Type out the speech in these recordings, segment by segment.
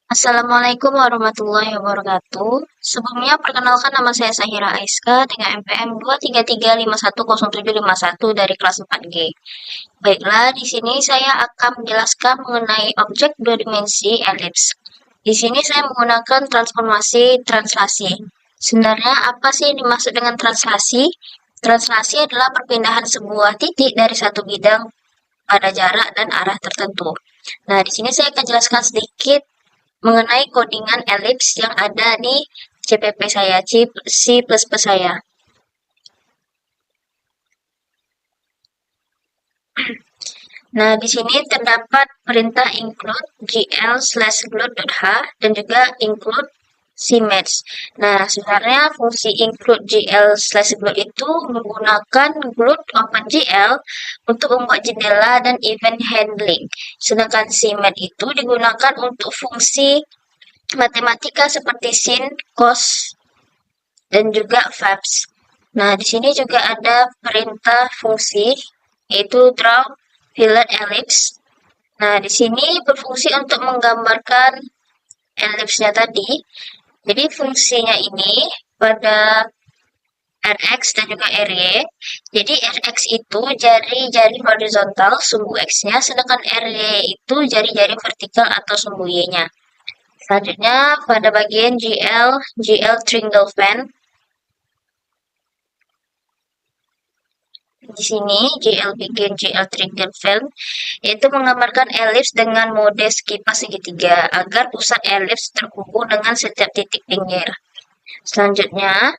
Assalamualaikum warahmatullahi wabarakatuh. Sebelumnya perkenalkan nama saya Sahira Aiska dengan NPM 233510751 dari kelas 4G. Baiklah, di sini saya akan menjelaskan mengenai objek dua dimensi elips. Di sini saya menggunakan transformasi translasi. Sebenarnya apa sih yang dimaksud dengan translasi? Translasi adalah perpindahan sebuah titik dari satu bidang pada jarak dan arah tertentu. Nah, di sini saya akan jelaskan sedikit mengenai codingan elips yang ada di CPP saya, C++ saya. Nah, di sini terdapat perintah include gl/gloat.h dan juga include cmatch. Nah, sebenarnya fungsi include gl/gloat itu menggunakan gloat OpenGL untuk membuat jendela dan event handling. Sedangkan cmatch itu digunakan untuk fungsi matematika seperti sin, cos, dan juga verbs. Nah, di sini juga ada perintah fungsi, yaitu draw fillet ellipse. Nah, di sini berfungsi untuk menggambarkan ellipse-nya tadi. Jadi, fungsinya ini pada Rx dan juga Ry. Jadi, Rx itu jari-jari horizontal sumbu X-nya, sedangkan Ry itu jari-jari vertikal atau sumbu Y-nya. Selanjutnya, pada bagian GL triangle fan. Di sini GL bikin GL triangle fan, yaitu menggambarkan elips dengan mode skipas segitiga agar pusat elips terhubung dengan setiap titik pinggir. Selanjutnya,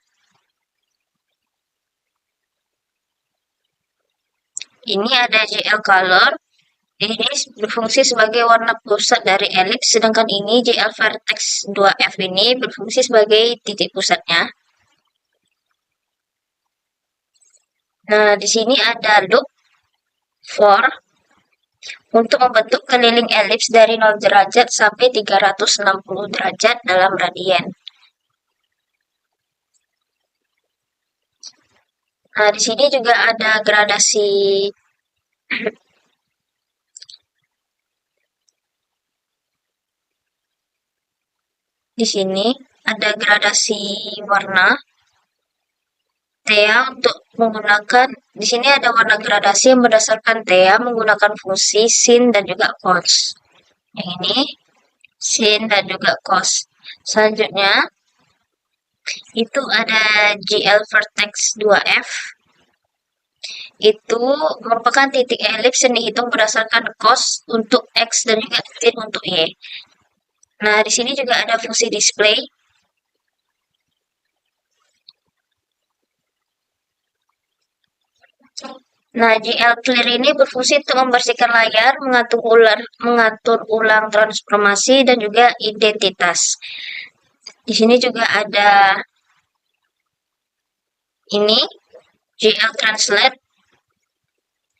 ini ada GL color. Ini berfungsi sebagai warna pusat dari elips, sedangkan ini GL vertex 2F ini berfungsi sebagai titik pusatnya. Nah, di sini ada loop for untuk membentuk keliling elips dari 0 derajat sampai 360 derajat dalam radian. Nah, di sini juga ada gradasi di sini ada gradasi warna. Thea untuk menggunakan di sini ada warna gradasi yang berdasarkan Thea menggunakan fungsi sin dan juga cos. Yang ini sin dan juga cos. Selanjutnya itu ada GL vertex 2F. Itu merupakan titik elips yang dihitung berdasarkan cos untuk X dan juga sin untuk Y. Nah, di sini juga ada fungsi display. Nah, GL clear ini berfungsi untuk membersihkan layar, mengatur ulang transformasi dan juga identitas. Di sini juga ada ini GL translate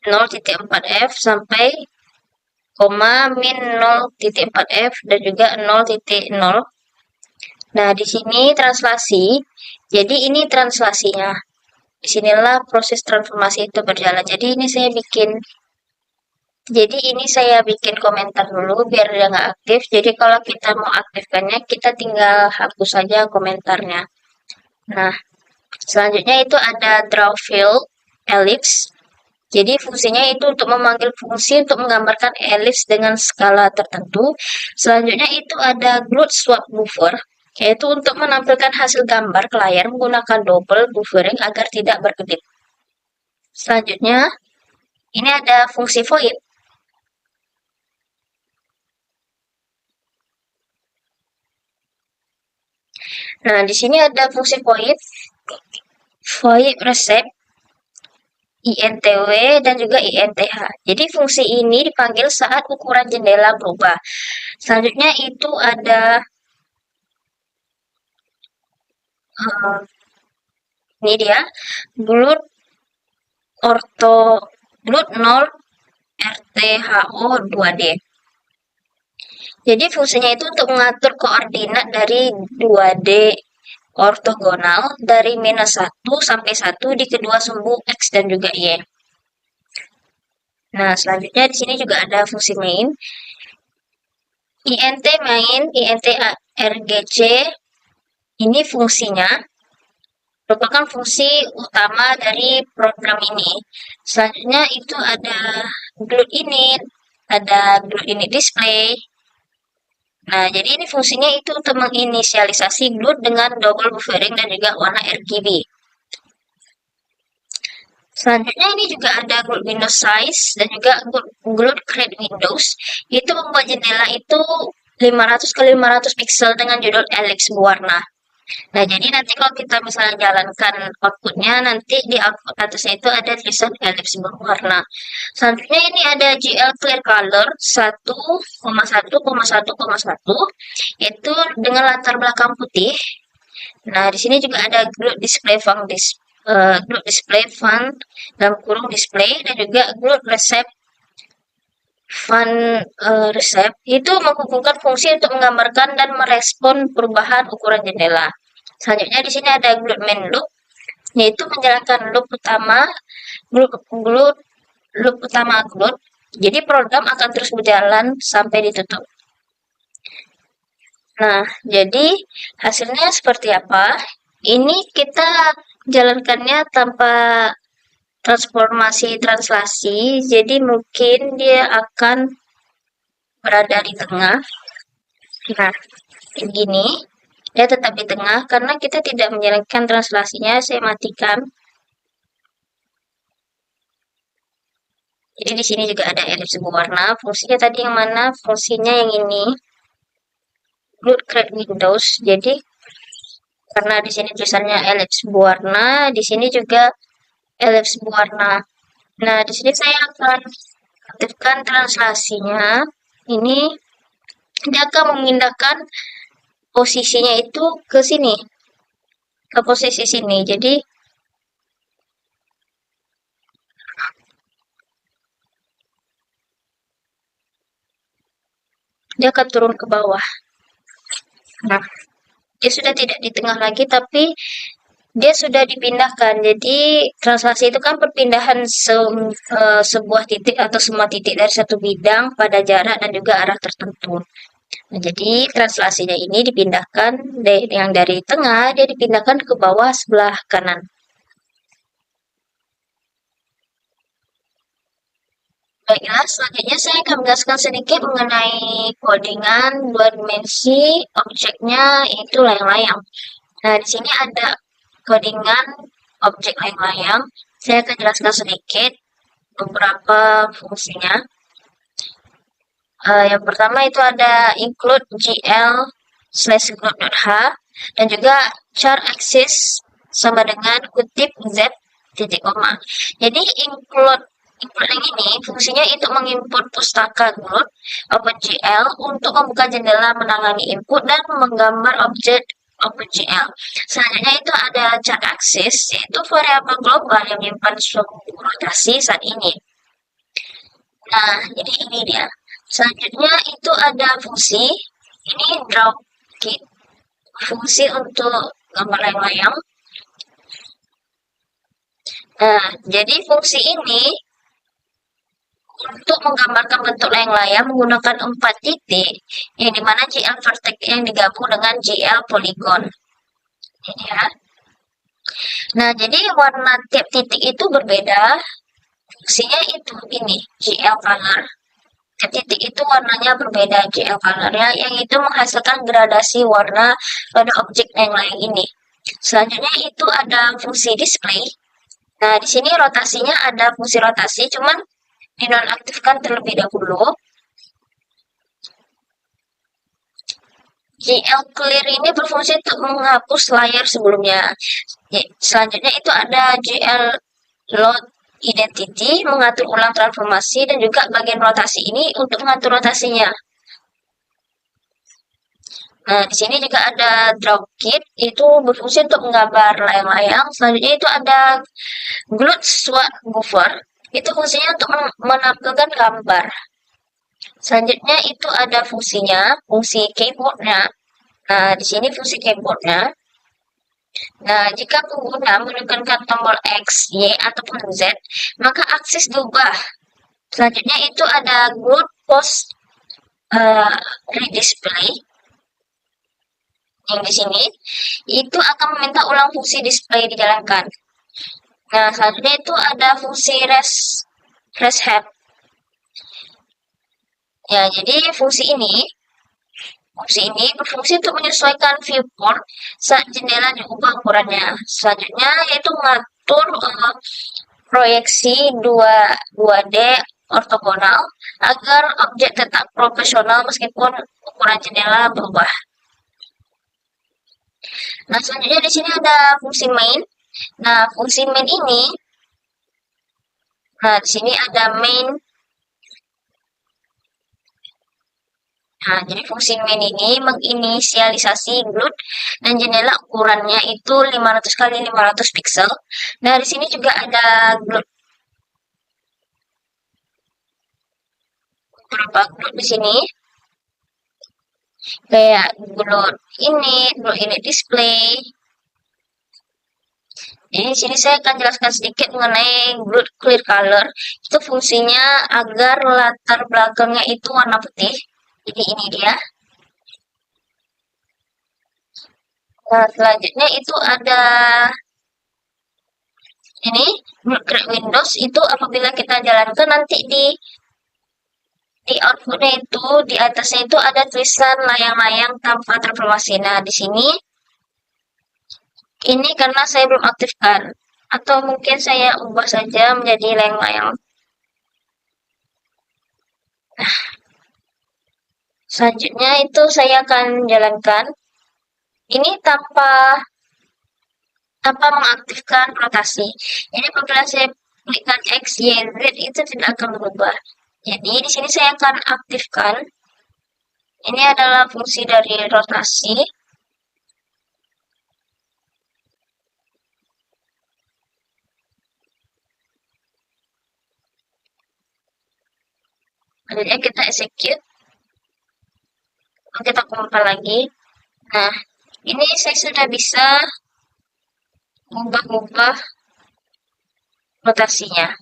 0.4F sampai koma min 0.4F dan juga 0.0. Nah, di sini translasi. Jadi ini translasinya. Disinilah proses transformasi itu berjalan. Jadi ini saya bikin komentar dulu biar dia nggak aktif. Jadi kalau kita mau aktifkannya, kita tinggal hapus saja komentarnya. Nah, selanjutnya itu ada draw fill ellipse. Jadi fungsinya itu untuk memanggil fungsi untuk menggambarkan ellipse dengan skala tertentu. Selanjutnya itu ada gloat swap buffer, yaitu untuk menampilkan hasil gambar ke layar menggunakan double buffering agar tidak berkedip. Selanjutnya, ini ada fungsi void. Nah, di sini ada fungsi void reset, INTW, dan juga INTH. Jadi fungsi ini dipanggil saat ukuran jendela berubah. Selanjutnya itu ada ini dia, gloat orto gloat 0 RTHO 2D. Jadi fungsinya itu untuk mengatur koordinat dari 2D ortogonal dari minus 1 sampai 1 di kedua sumbu X dan juga Y. Nah, selanjutnya di sini juga ada fungsi main. int main, int rgc, ini fungsinya merupakan fungsi utama dari program ini. Selanjutnya itu ada gloat init, ada gloat init display. Nah, jadi ini fungsinya itu untuk menginisialisasi gloat dengan double buffering dan juga warna RGB. Selanjutnya ini juga ada gloat window size dan juga gloat create windows. Itu membuat jendela itu 500 x 500 pixel dengan judul Alex berwarna. Nah, jadi nanti kalau kita misalnya jalankan outputnya, nanti di output atasnya itu ada tulisan ellipse berwarna. Selanjutnya ini ada GL Clear Color 1,1,1,1,1 itu dengan latar belakang putih. Nah, di sini juga ada gloat display gloat display font dalam kurung display dan juga gloat recept font recept itu menghubungkan fungsi untuk menggambarkan dan merespon perubahan ukuran jendela. Selanjutnya di sini ada gloat main loop, yaitu menjalankan loop utama gloat. Jadi program akan terus berjalan sampai ditutup. Nah, jadi hasilnya seperti apa? Ini kita jalankannya tanpa transformasi translasi, jadi mungkin dia akan berada di tengah. Nah, begini. Dia tetap di tengah karena kita tidak menjalankan translasinya. Saya matikan. Jadi di sini juga ada ellipse berwarna. Fungsinya tadi yang mana? Fungsinya yang ini. Gloat create windows. Jadi karena di sini tulisannya ellipse berwarna, di sini juga ellipse berwarna. Nah, di sini saya akan aktifkan translasinya. Ini dia akan memindahkan posisinya itu ke sini, ke posisi sini. Jadi dia akan turun ke bawah. Nah, dia sudah tidak di tengah lagi, tapi dia sudah dipindahkan. Jadi translasi itu kan perpindahan sebuah titik atau semua titik dari satu bidang pada jarak dan juga arah tertentu. Nah, jadi translasinya ini dipindahkan yang dari tengah, dia dipindahkan ke bawah sebelah kanan. Baiklah, selanjutnya saya akan menjelaskan sedikit mengenai codingan dua dimensi objeknya itu layang-layang. Nah, di sini ada codingan objek layang-layang. Saya akan jelaskan sedikit beberapa fungsinya. Yang pertama itu ada include gl/gloat.h dan juga char axis sama dengan kutip z titik koma. Jadi include yang ini fungsinya itu menginput pustaka gloat OpenGL untuk membuka jendela menangani input dan menggambar objek OpenGL. Selanjutnya itu ada char axis, yaitu variabel global yang menyimpan suhu rotasi saat ini. Nah, jadi ini dia. Selanjutnya itu ada fungsi, ini draw kit, fungsi untuk gambar layang-layang. Nah, jadi fungsi ini untuk menggambarkan bentuk layang-layang menggunakan 4 titik, yang dimana GL vertex yang digabung dengan GL polygon. Ini ya. Nah, jadi warna tiap titik itu berbeda. Fungsinya itu ini, GL color. Tiap titik itu warnanya berbeda, GL colornya, yang itu menghasilkan gradasi warna pada objek layang-layang ini. Selanjutnya itu ada fungsi display. Nah, di sini rotasinya ada fungsi rotasi, cuman dinonaktifkan terlebih dahulu. GL clear ini berfungsi untuk menghapus layar sebelumnya. Selanjutnya itu ada GL load identity, mengatur ulang transformasi, dan juga bagian rotasi ini untuk mengatur rotasinya. Nah, di sini juga ada draw kit, itu berfungsi untuk menggambar layang-layang. Selanjutnya itu ada gloat swap buffer, itu fungsinya untuk menampilkan gambar. Selanjutnya itu ada fungsinya, fungsi keyboardnya. Nah, di sini fungsi keyboardnya. Nah, jika pengguna menekankan tombol X, Y, ataupun Z, maka aksis diubah. Selanjutnya itu ada gloat post redisplay yang di sini itu akan meminta ulang fungsi display dijalankan. Nah, selanjutnya itu ada fungsi reshape. Ya, jadi fungsi ini berfungsi untuk menyesuaikan viewport saat jendela diubah ukurannya. Selanjutnya yaitu mengatur proyeksi 2D ortogonal agar objek tetap proporsional meskipun ukuran jendela berubah. Nah, selanjutnya di sini ada fungsi main. Nah, fungsi main ini, nah di sini ada main. Nah, jadi fungsi main ini menginisialisasi glut dan jendela ukurannya itu 500 kali 500 pixel. Nah, di sini juga ada glut. Beberapa glut di sini. Kayak glut ini display. Jadi di sini saya akan jelaskan sedikit mengenai glut clear color. Itu fungsinya agar latar belakangnya itu warna putih. Jadi ini dia. Nah, selanjutnya itu ada ini glut create windows itu apabila kita jalankan nanti di outputnya itu di atasnya itu ada tulisan layang-layang tanpa transformasi. Nah, di sini ini karena saya belum aktifkan atau mungkin saya ubah saja menjadi layang-layang. Nah, selanjutnya itu saya akan jalankan ini tanpa mengaktifkan rotasi. Jadi apabila saya klikkan X, Y, Z itu tidak akan berubah. Jadi di sini saya akan aktifkan. Ini adalah fungsi dari rotasi. Kemudian kita execute. Kita compile lagi. Nah, ini saya sudah bisa mengubah rotasinya.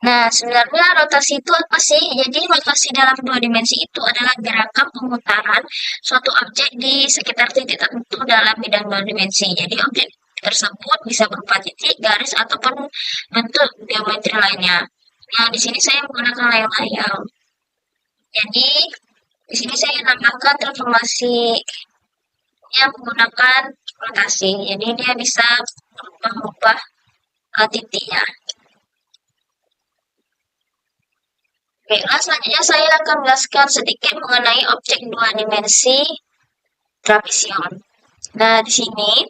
Nah, sebenarnya rotasi itu apa sih? Jadi rotasi dalam dua dimensi itu adalah gerakan pemutaran suatu objek di sekitar titik tertentu dalam bidang dua dimensi. Jadi objek tersebut bisa berupa titik, garis, ataupun bentuk geometri lainnya. Nah, di sini saya menggunakan layang-layang. Jadi, di sini saya namakan transformasi yang menggunakan rotasi. Jadi dia bisa berubah-ubah titiknya. Baiklah, selanjutnya saya akan menjelaskan sedikit mengenai objek dua dimensi trapezium. Nah, di sini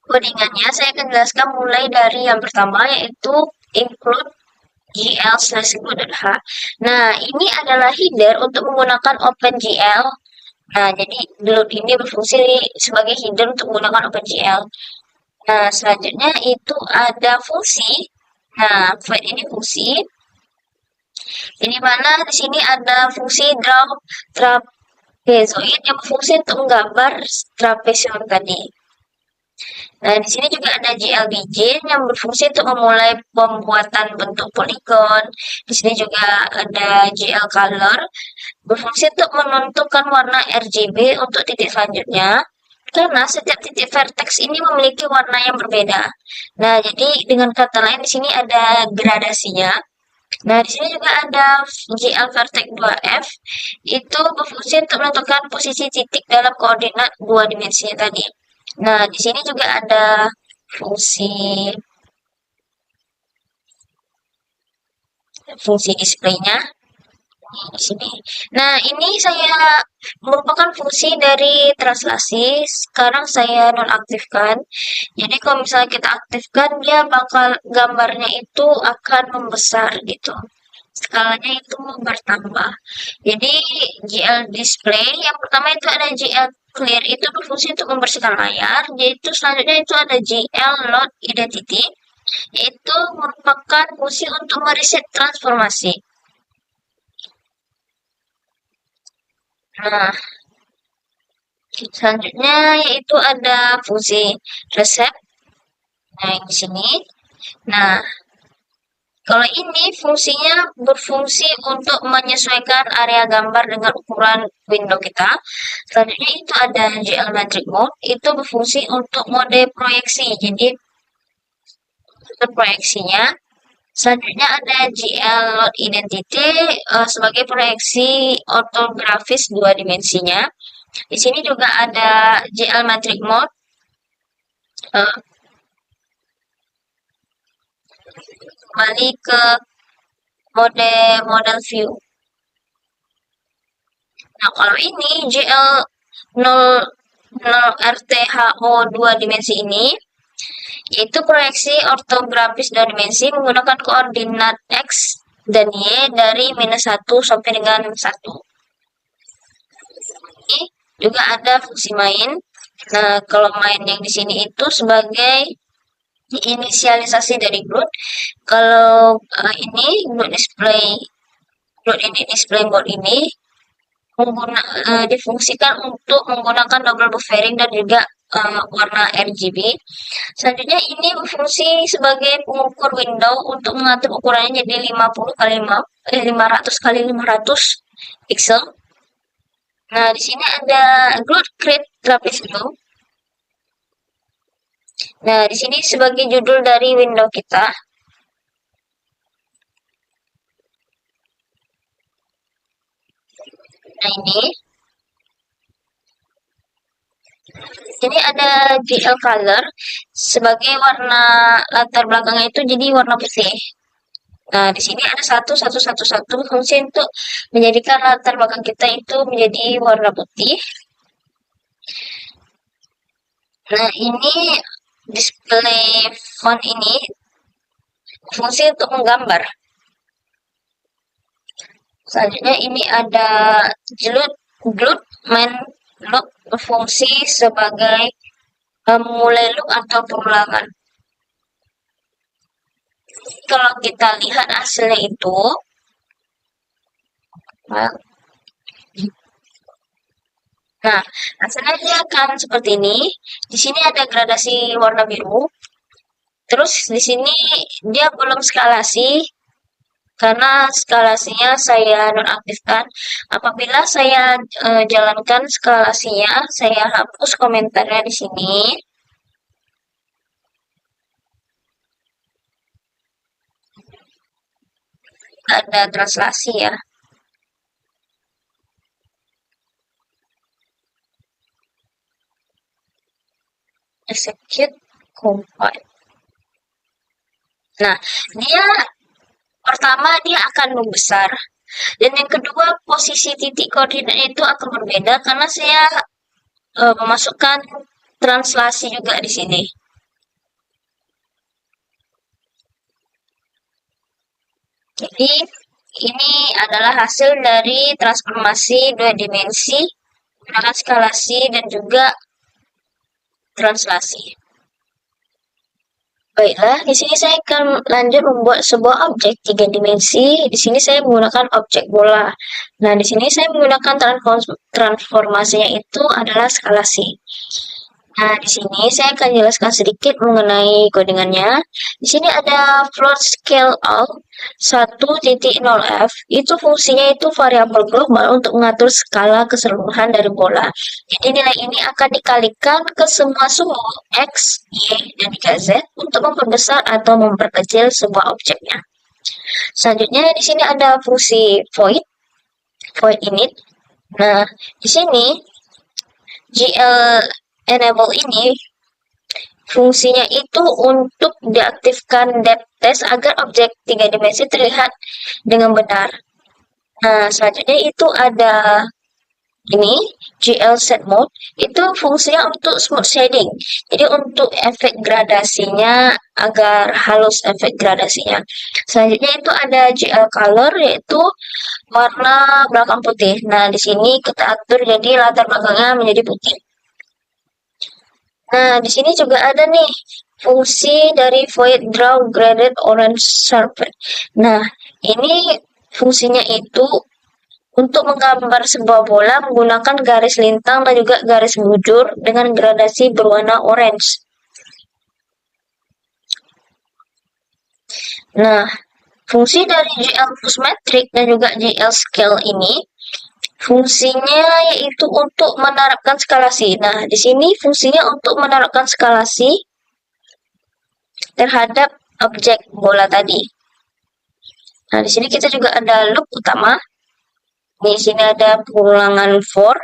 codingannya saya akan jelaskan mulai dari yang pertama yaitu include gl/glut.h. Nah, ini adalah header untuk menggunakan OpenGL. Nah, jadi glut ini berfungsi sebagai header untuk menggunakan OpenGL. Nah, selanjutnya itu ada fungsi. Nah, void ini fungsi. Ini mana di sini ada fungsi draw trapezoid yang berfungsi untuk menggambar trapezium tadi. Nah, di sini juga ada GLBJ yang berfungsi untuk memulai pembuatan bentuk poligon. Di sini juga ada GL Color berfungsi untuk menentukan warna RGB untuk titik selanjutnya. Karena setiap titik vertex ini memiliki warna yang berbeda. Nah, jadi dengan kata lain di sini ada gradasinya. Nah, di sini juga ada GL Vertex 2F, itu berfungsi untuk menentukan posisi titik dalam koordinat dua dimensi tadi. Nah, di sini juga ada fungsi displaynya di sini. Nah, ini saya merupakan fungsi dari translasi. Sekarang saya nonaktifkan. Jadi kalau misalnya kita aktifkan, dia bakal gambarnya itu akan membesar gitu. Skalanya itu bertambah. Jadi GL display yang pertama itu ada GL clear itu berfungsi untuk membersihkan layar. Yaitu selanjutnya itu ada GL load identity yaitu merupakan fungsi untuk mereset transformasi. Nah, selanjutnya yaitu ada fungsi reset. Nah, di sini. Nah, Kalau ini fungsinya berfungsi untuk menyesuaikan area gambar dengan ukuran window kita. Selanjutnya itu ada Geometric Mode, itu berfungsi untuk mode proyeksi. Jadi untuk proyeksinya. Selanjutnya ada GL Load Identity sebagai proyeksi ortografis dua dimensinya. Di sini juga ada GL Matrix Mode. Kembali ke mode model view. Nah, kalau ini GL 0 RTHO 2 dimensi ini yaitu proyeksi ortografis dua dimensi menggunakan koordinat X dan Y dari -1 sampai dengan 1. Ini juga ada fungsi main. Nah, kalau main yang di sini itu sebagai inisialisasi dari GLUT. Kalau ini GLUT ini display mode ini difungsikan untuk menggunakan double buffering dan juga warna RGB. Selanjutnya ini berfungsi sebagai pengukur window untuk mengatur ukurannya jadi 500 kali 500 pixel. Nah, di sini ada GLUT Create Graphics Window. Nah, di sini sebagai judul dari window kita. Nah, ini ada GL color sebagai warna latar belakangnya itu jadi warna putih. Nah, di sini ada satu fungsi untuk menjadikan latar belakang kita itu menjadi warna putih. Nah, ini display font ini fungsi untuk menggambar. Selanjutnya ini ada GLUT main look berfungsi sebagai memulai loop atau perulangan. Kalau kita lihat hasilnya itu, nah hasilnya dia akan seperti ini. Di sini ada gradasi warna biru. Terus di sini dia belum skalasi karena skalasinya saya nonaktifkan. Apabila saya jalankan skalasinya, saya hapus komentarnya di sini. Ada translasi ya. Execute, compile. Nah, dia pertama dia akan membesar. Dan yang kedua, posisi titik koordinatnya itu akan berbeda karena saya memasukkan translasi juga di sini. Jadi, ini adalah hasil dari transformasi dua dimensi menggunakan skalasi dan juga translasi. Baiklah, di sini saya akan lanjut membuat sebuah objek tiga dimensi. Di sini saya menggunakan objek bola. Nah, di sini saya menggunakan transformasinya itu adalah skalasi. Nah, di sini saya akan jelaskan sedikit mengenai codingannya. Di sini ada float scale out 1.0f. Itu fungsinya itu variabel global untuk mengatur skala keseluruhan dari bola. Jadi nilai ini akan dikalikan ke semua suhu x, y, dan juga z untuk memperbesar atau memperkecil sebuah objeknya. Selanjutnya di sini ada fungsi void init. Nah, di sini GL enable ini fungsinya itu untuk diaktifkan depth test agar objek tiga dimensi terlihat dengan benar. Nah, selanjutnya itu ada ini GL set mode, itu fungsinya untuk smooth shading. Jadi untuk efek gradasinya agar halus efek gradasinya. Selanjutnya itu ada GL color yaitu warna belakang putih. Nah, di sini kita atur jadi latar belakangnya menjadi putih. Nah, di sini juga ada nih fungsi dari void draw graded orange surface. Nah, ini fungsinya itu untuk menggambar sebuah bola menggunakan garis lintang dan juga garis bujur dengan gradasi berwarna orange. Nah, fungsi dari GL Pushmetric dan juga GL Scale ini fungsinya yaitu untuk menerapkan skalasi. Nah, di sini fungsinya untuk menerapkan skalasi terhadap objek bola tadi. Nah, di sini kita juga ada loop utama. Di sini ada pengulangan for.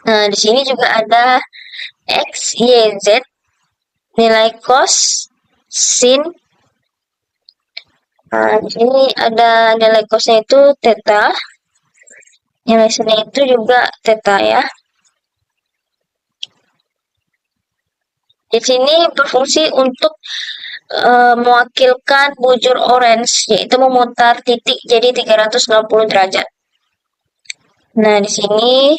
Nah, di sini juga ada X, Y, Z, nilai cos, sin. Nah, di sini ada nilai cosnya itu theta. Nilai sinnya itu juga theta ya. Di sini berfungsi untuk mewakilkan bujur orange, yaitu memutar titik jadi 360 derajat. Nah, di sini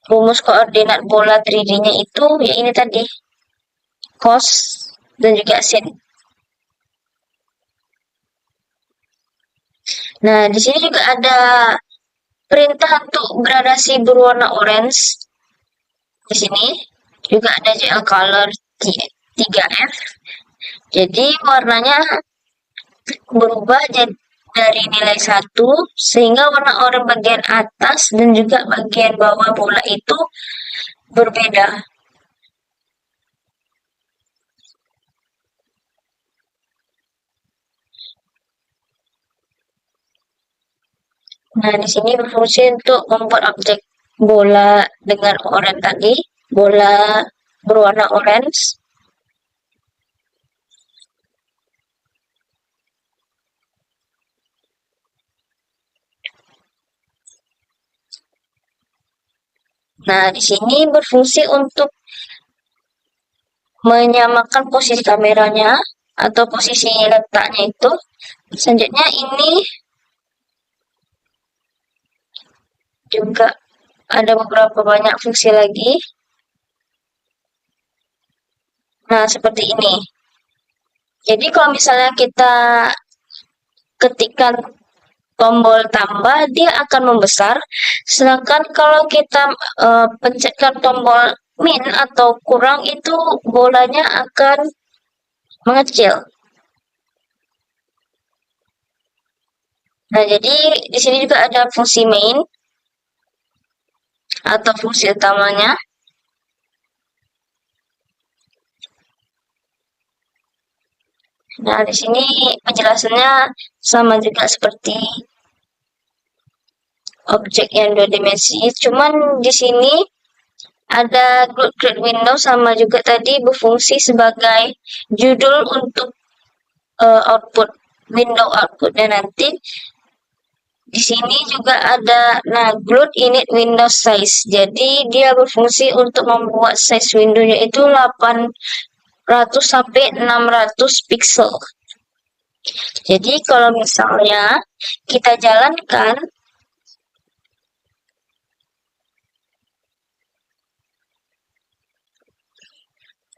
rumus koordinat bola 3D-nya itu ya ini tadi, cos dan juga sin. Nah, di sini juga ada perintah untuk gradasi berwarna orange. Di sini juga ada GL color 3F. Jadi warnanya berubah dari nilai 1 sehingga warna oranye bagian atas dan juga bagian bawah bola itu berbeda. Nah, di sini berfungsi untuk membuat objek bola dengan oranye tadi, bola berwarna orange. Nah, di sini berfungsi untuk menyamakan posisi kameranya atau posisi letaknya itu. Selanjutnya ini juga ada beberapa banyak fungsi lagi. Nah, seperti ini. Jadi kalau misalnya kita ketikkan tombol tambah, dia akan membesar. Sedangkan kalau kita pencetkan tombol min atau kurang, itu bolanya akan mengecil. Nah, jadi di sini juga ada fungsi main atau fungsi utamanya. Nah, di sini penjelasannya sama juga seperti objek yang 2 dimensi. Cuman di sini ada grid window sama juga tadi berfungsi sebagai judul untuk output window outputnya nanti. Di sini juga ada grid init window size. Jadi dia berfungsi untuk membuat size windownya itu 800 sampai 600 pixel. Jadi kalau misalnya kita jalankan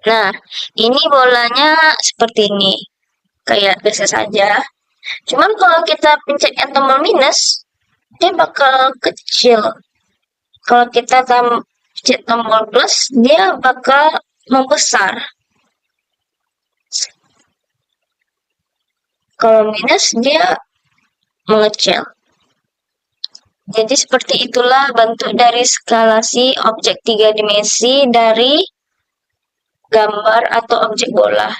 nah, ini bolanya seperti ini. Kayak biasa saja. Cuman kalau kita pencet tombol minus, dia bakal kecil. Kalau kita pencet tombol plus, dia bakal membesar. Kalau minus, dia mengecil. Jadi seperti itulah bentuk dari skalasi objek 3 dimensi dari gambar atau objek bola.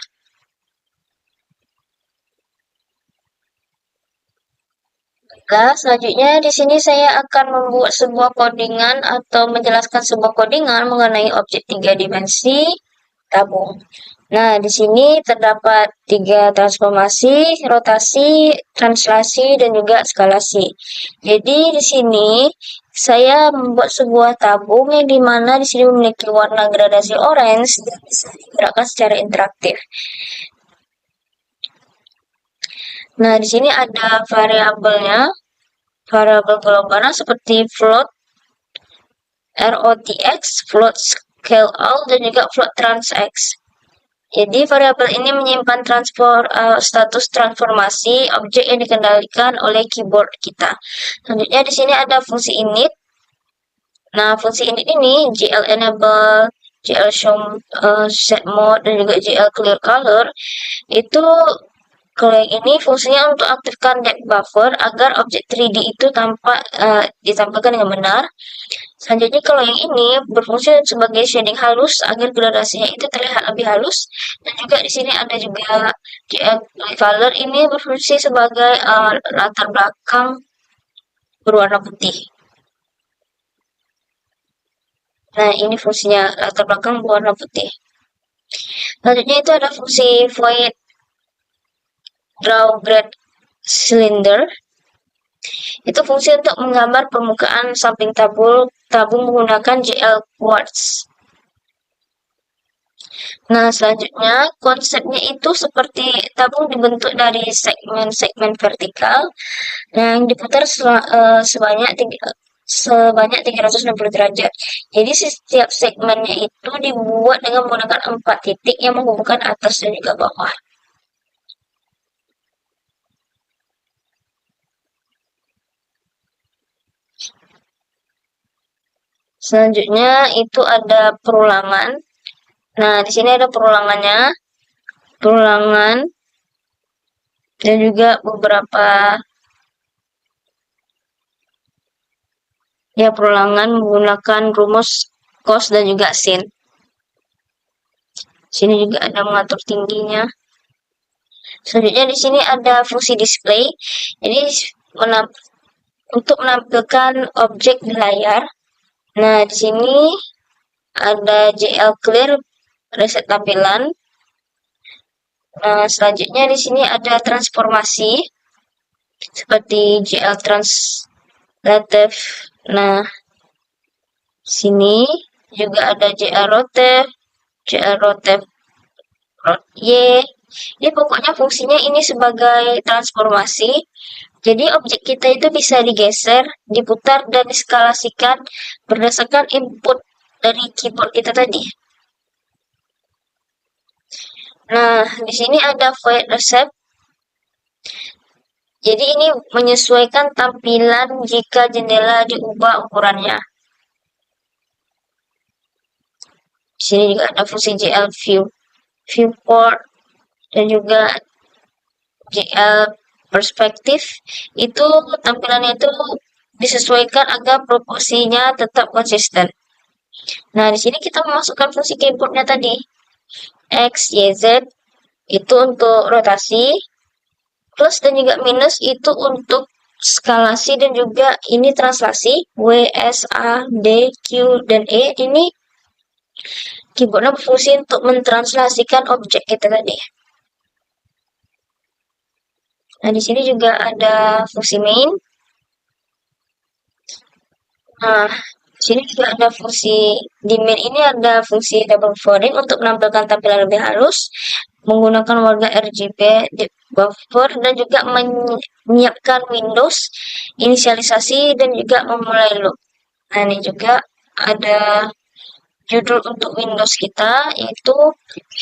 Selanjutnya di sini saya akan membuat sebuah codingan atau menjelaskan sebuah codingan mengenai objek 3 dimensi tabung. Nah, di sini terdapat 3 transformasi, rotasi, translasi, dan juga skalasi. Jadi di sini saya membuat sebuah tabung yang dimana di sini memiliki warna gradasi orange dan bisa digerakkan secara interaktif. Nah, di sini ada variabelnya, variabel globalnya seperti float, ROTX, float scale out, dan juga float transx. Jadi variabel ini menyimpan status transformasi objek yang dikendalikan oleh keyboard kita. Selanjutnya di sini ada fungsi init. Nah, fungsi init ini GL enable, GL show set mode dan juga GL clear color, itu kalau yang ini fungsinya untuk aktifkan depth buffer agar objek 3D itu ditampilkan dengan benar. Selanjutnya kalau yang ini berfungsi sebagai shading halus agar gradasinya itu terlihat lebih halus. Dan juga di sini ada juga GL color, ini berfungsi sebagai latar belakang berwarna putih. Nah, ini fungsinya latar belakang berwarna putih. Selanjutnya itu ada fungsi void draw grad cylinder. Itu fungsi untuk menggambar permukaan samping tabung menggunakan GL Quartz. Nah, selanjutnya konsepnya itu seperti tabung dibentuk dari segmen-segmen vertikal yang diputar sebanyak 360 derajat. Jadi setiap segmennya itu dibuat dengan menggunakan 4 titik yang menghubungkan atas dan juga bawah. Selanjutnya itu ada perulangan. Nah, di sini ada perulangan dan juga beberapa perulangan menggunakan rumus cos dan juga sin. Sini juga ada mengatur tingginya. Selanjutnya di sini ada fungsi display. Jadi untuk menampilkan objek di layar. Nah, di sini ada GL clear reset tampilan. Nah, selanjutnya di sini ada transformasi seperti GL translative. Nah, sini juga ada GL rotate, Y. Ini pokoknya fungsinya ini sebagai transformasi. Jadi objek kita itu bisa digeser, diputar, dan diskalasikan berdasarkan input dari keyboard kita tadi. Nah, di sini ada void recept. Jadi ini menyesuaikan tampilan jika jendela diubah ukurannya. Di sini juga ada fungsi GL viewport dan juga GL perspektif. Itu tampilannya itu disesuaikan agar proporsinya tetap konsisten. Nah, di sini kita memasukkan fungsi keyboardnya tadi. X, Y, Z itu untuk rotasi. Plus dan juga minus itu untuk skalasi dan juga ini translasi. W, S, A, D, Q, dan E. Ini keyboardnya berfungsi untuk mentranslasikan objek kita tadi. Nah, di sini juga ada fungsi main. Nah, di sini juga ada fungsi di main ini ada fungsi double buffering untuk menampilkan tampilan lebih halus, menggunakan warna RGB di buffer dan juga menyiapkan Windows inisialisasi dan juga memulai loop. Nah, ini juga ada judul untuk Windows kita yaitu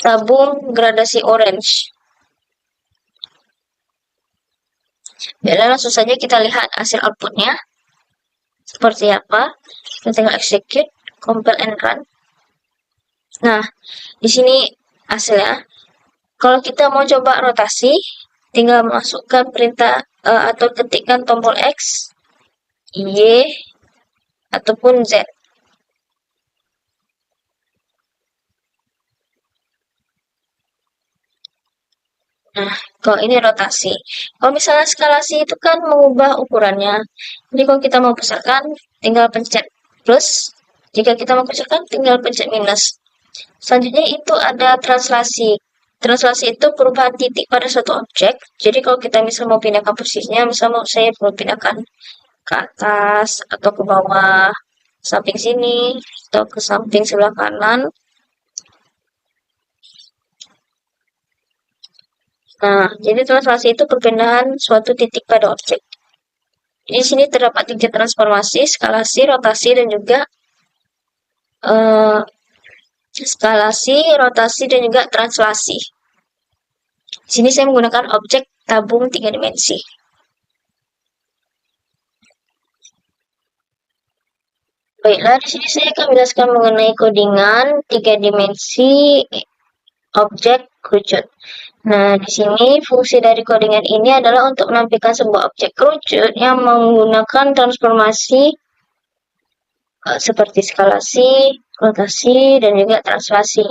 tabung gradasi orange. Jadi langsung saja kita lihat hasil outputnya seperti apa. Kita tinggal execute, compile and run. Nah, di sini hasilnya. Kalau kita mau coba rotasi, tinggal masukkan perintah atau ketikkan tombol X, Y, ataupun Z. Nah, kalau ini rotasi. Kalau misalnya skalasi itu kan mengubah ukurannya. Jadi kalau kita mau besarkan, tinggal pencet plus. Jika kita mau kecilkan, tinggal pencet minus. Selanjutnya itu ada translasi. Translasi itu perubahan titik pada suatu objek. Jadi kalau kita misal mau pindahkan posisinya, misal saya mau pindahkan ke atas atau ke bawah, samping sini, atau ke samping sebelah kanan. Nah, jadi translasi itu perpindahan suatu titik pada objek. Di sini terdapat 3 transformasi, skalasi, rotasi, dan juga skalasi, rotasi, dan juga translasi. Di sini saya menggunakan objek tabung 3 dimensi. Baiklah, di sini saya akan menjelaskan mengenai codingan 3 dimensi objek kerucut. Nah, di sini fungsi dari codingan ini adalah untuk menampilkan sebuah objek kerucut yang menggunakan transformasi seperti skalasi, rotasi, dan juga translasi.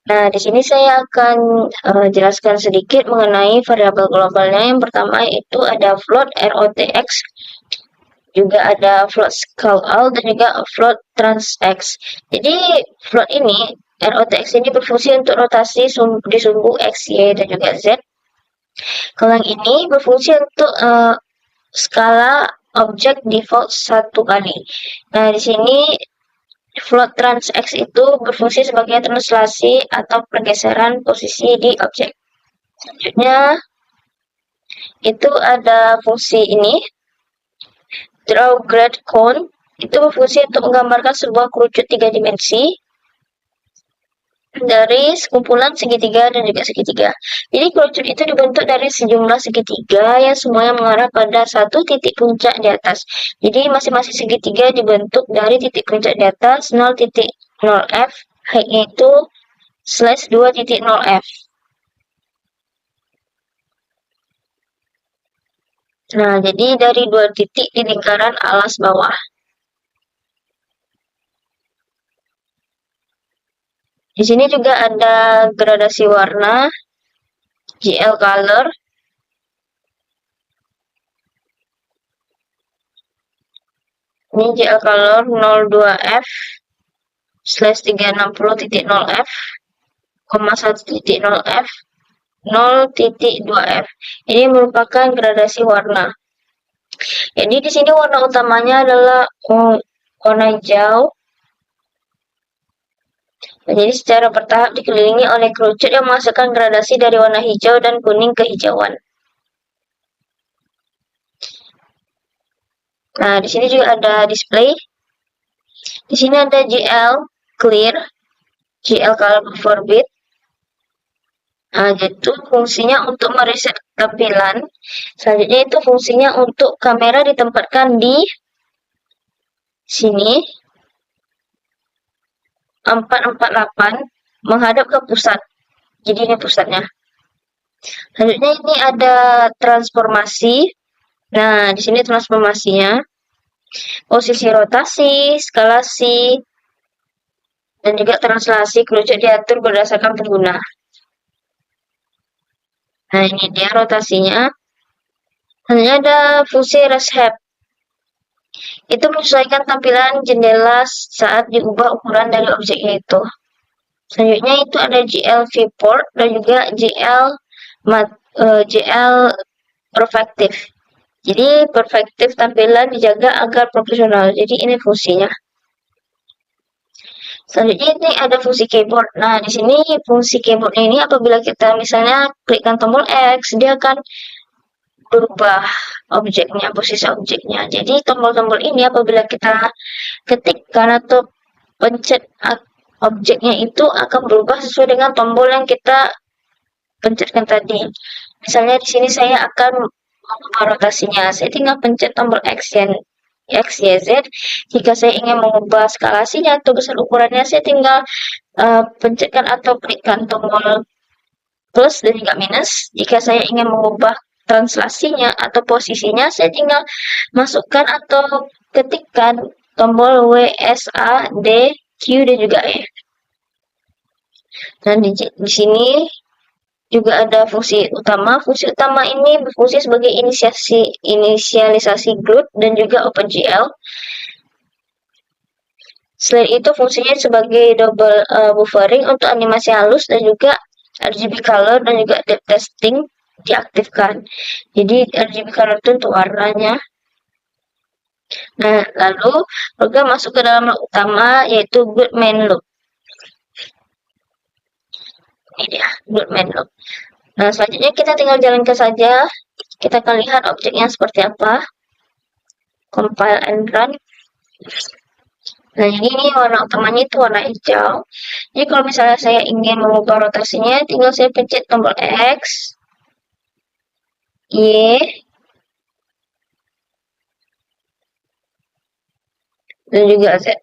Nah, di sini saya akan jelaskan sedikit mengenai variabel globalnya. Yang pertama itu ada float ROTX, juga ada float scale dan juga float transx. Jadi float ini ROTX ini berfungsi untuk rotasi di sumbu X, Y, dan juga Z. Kalau yang ini berfungsi untuk skala objek default 1 kali. Nah, di sini float transx itu berfungsi sebagai translasi atau pergeseran posisi di objek. Selanjutnya itu ada fungsi ini, draw grade cone, itu berfungsi untuk menggambarkan sebuah kerucut 3 dimensi dari sekumpulan segitiga dan juga segitiga. Jadi kerucut itu dibentuk dari sejumlah segitiga yang semuanya mengarah pada satu titik puncak di atas. Jadi masing-masing segitiga dibentuk dari titik puncak di atas 0.0f, height-nya itu /2.0f. Nah, jadi dari 2 titik di lingkaran alas bawah. Di sini juga ada gradasi warna, GL color. Ini GL color 02F /360.0F, 1.0F, 0.2F. Ini merupakan gradasi warna. Jadi di sini warna utamanya adalah warna hijau. Jadi secara bertahap dikelilingi oleh kerucut yang menghasilkan gradasi dari warna hijau dan kuning kehijauan. Nah, di sini juga ada display. Di sini ada GL clear, GL color before bit. Nah, itu fungsinya untuk mereset tampilan. Selanjutnya itu fungsinya untuk kamera ditempatkan di sini 448 menghadap ke pusat. Jadi ini pusatnya. Selanjutnya ini ada transformasi. Nah, di sini transformasinya. Posisi rotasi, skalasi, dan juga translasi kerucut diatur berdasarkan pengguna. Nah, ini dia rotasinya. Selanjutnya ada fungsi reshape. Itu menyesuaikan tampilan jendela saat diubah ukuran dari objeknya itu. Selanjutnya itu ada GL viewport dan juga GL perfective. Jadi perfective tampilan dijaga agar profesional. Jadi ini fungsinya. Selanjutnya ini ada fungsi keyboard. Nah, di sini fungsi keyboard ini apabila kita misalnya klikkan tombol X, dia akan berubah objeknya, posisi objeknya. Jadi tombol-tombol ini apabila kita ketikkan atau pencet objeknya itu akan berubah sesuai dengan tombol yang kita pencetkan tadi. Misalnya di sini saya akan mengubah rotasinya. Saya tinggal pencet tombol X, Y, Z. Jika saya ingin mengubah skalasinya atau besar ukurannya, saya tinggal pencetkan atau klikkan tombol plus dan juga minus. Jika saya ingin mengubah translasinya atau posisinya, saya tinggal masukkan atau ketikkan tombol W, S, A, D, Q, dan juga E. Dan di sini juga ada fungsi utama. Fungsi utama ini berfungsi sebagai inisialisasi GLUT dan juga OpenGL. Selain itu fungsinya sebagai double buffering untuk animasi halus dan juga RGB color dan juga depth testing diaktifkan. Jadi RGB color itu untuk warnanya. Nah, lalu program masuk ke dalam loop utama yaitu GLUT main loop. Ini dia GLUT main loop. Nah, selanjutnya kita tinggal jalankan saja. Kita akan lihat objeknya seperti apa. Compile and run. Nah, jadi ini warna utamanya itu warna hijau. Jadi kalau misalnya saya ingin mengubah rotasinya, tinggal saya pencet tombol X, Y, dan juga Z.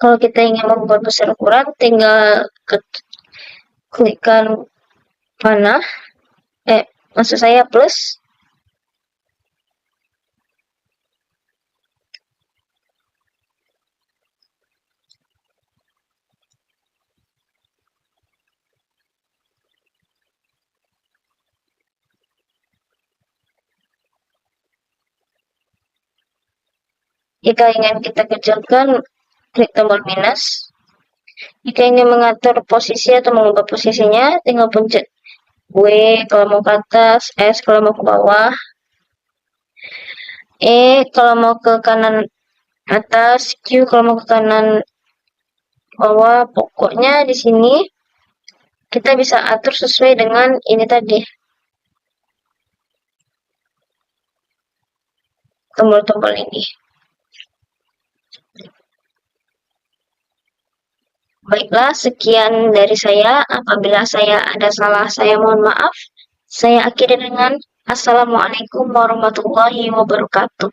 Kalau kita ingin membuat besar ukuran, tinggal klikkan panah, maksud saya plus. Jika ingin kita kecilkan, klik tombol minus. Jika ingin mengatur posisi atau mengubah posisinya, tinggal pencet W kalau mau ke atas, S kalau mau ke bawah, E kalau mau ke kanan atas, Q kalau mau ke kanan bawah. Pokoknya di sini kita bisa atur sesuai dengan ini tadi, tombol-tombol ini. Baiklah, sekian dari saya. Apabila saya ada salah, saya mohon maaf. Saya akhiri dengan Assalamualaikum warahmatullahi wabarakatuh.